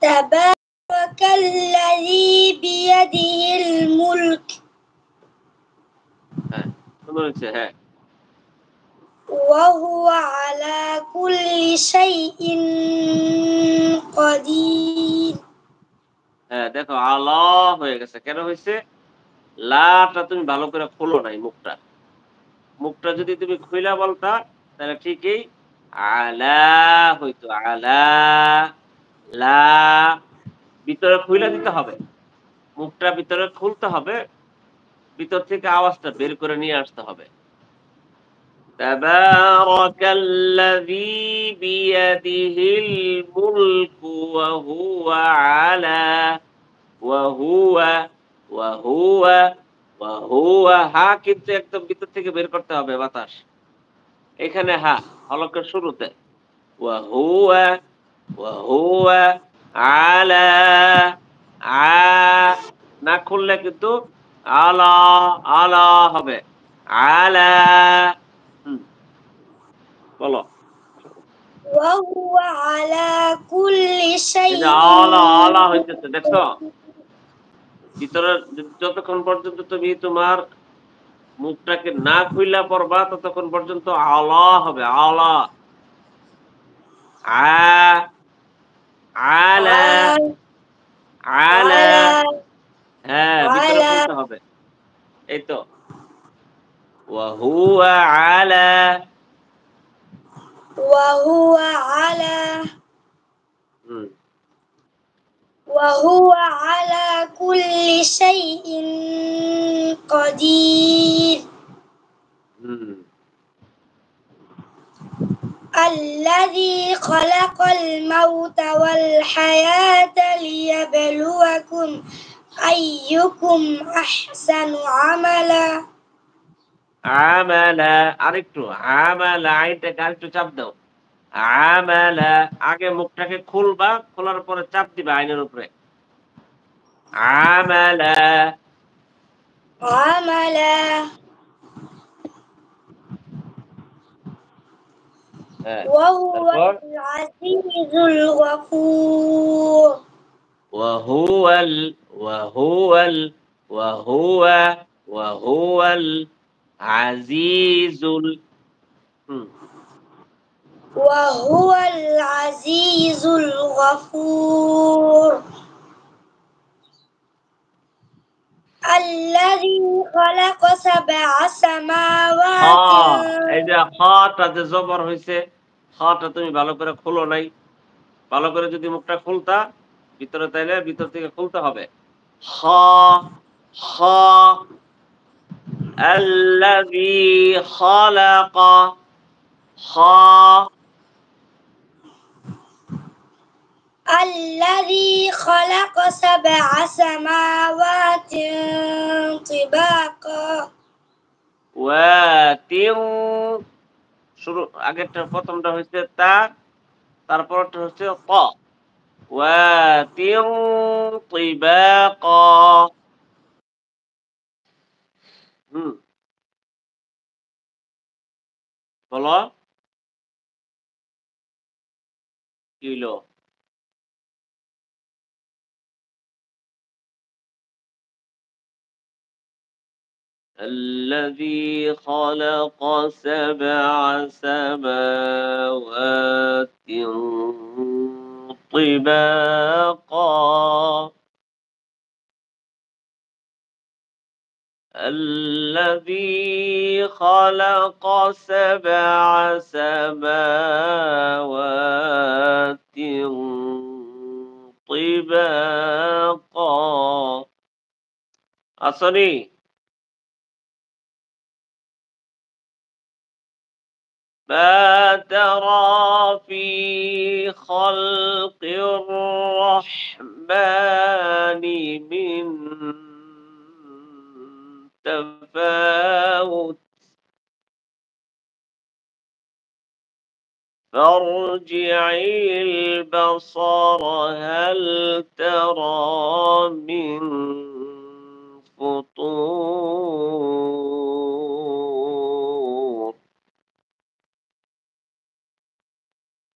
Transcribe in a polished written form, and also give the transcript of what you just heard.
تبارك الذي بيده الملك وهو على كل شيء قدير দেখো আলা হয়ে গেছে কেন হয়েছে লাটা তুমি ভালো করে খোলো নাই মুখটা যদি তুমি খুইলা বলতা তাহলে ঠিকই আলা হইতো আলা লা ভিতরে খুইলা দিতে হবে মুখটা ভিতরে খুলতে হবে ভিতর থেকে আওয়াজটা বের করে নিয়ে আসতে হবে تبارك الذي بيده الملك وهو على وهو وهو وهو হা কিন্তু একদম ভিতর থেকে বের করতে হবে বাতাস এখানে হা হলকের শুরুতে وهو وهو على না খুললে কিন্তু আলা আলা হবে আলা বলো وهو على كل شيء আলা আলা হইতেছে দেখছো ভিতরে যতক্ষণ পর্যন্ত তুমি তোমার মুখটাকে না খুইলা পড়বা ততক্ষণ পর্যন্ত আলা হবে আলা আলা আলা হ্যাঁ ভিতরে খুলতে হবে এই তো وهو على وهو على كل شيء قدير الذي خلق الموت والحياة ليبلوكم أيكم أحسن عملا আমালা আরেকটু আমালা আইনটাকে আরেকটু চাপ দাও আমালা আগে মুখটাকে খুলবা খোলার পরে চাপ দিবা আইনের উপরে আমালা عملا وهو العزيز الغفور وهو العزيز وهو العزيز الغفور الذي خلق سبع سماوات এই যে খাটা যে জবর হইছে খাটা তুমি ভালো করে খোলো নাই ভালো করে যদি মুখটা খুলতা ভিতরে তাইলে ভিতর থেকে খুলতে হবে খা খা الذي خلق خا الذي خلق سبع سماوات طباقا ওয়াতিউ শুরু আগেরটা প্রথমটা হচ্ছে তা তারপরটা হচ্ছে ক ওয়াতিউ তিবাকা বলো কি হইলো الذي خلق سبع سماوات طباقا الذي خلق سبع سماوات طباقا আসনি ما ترى في خلق الرحمن من تفاوت فارجعي البصر هل ترى من فطور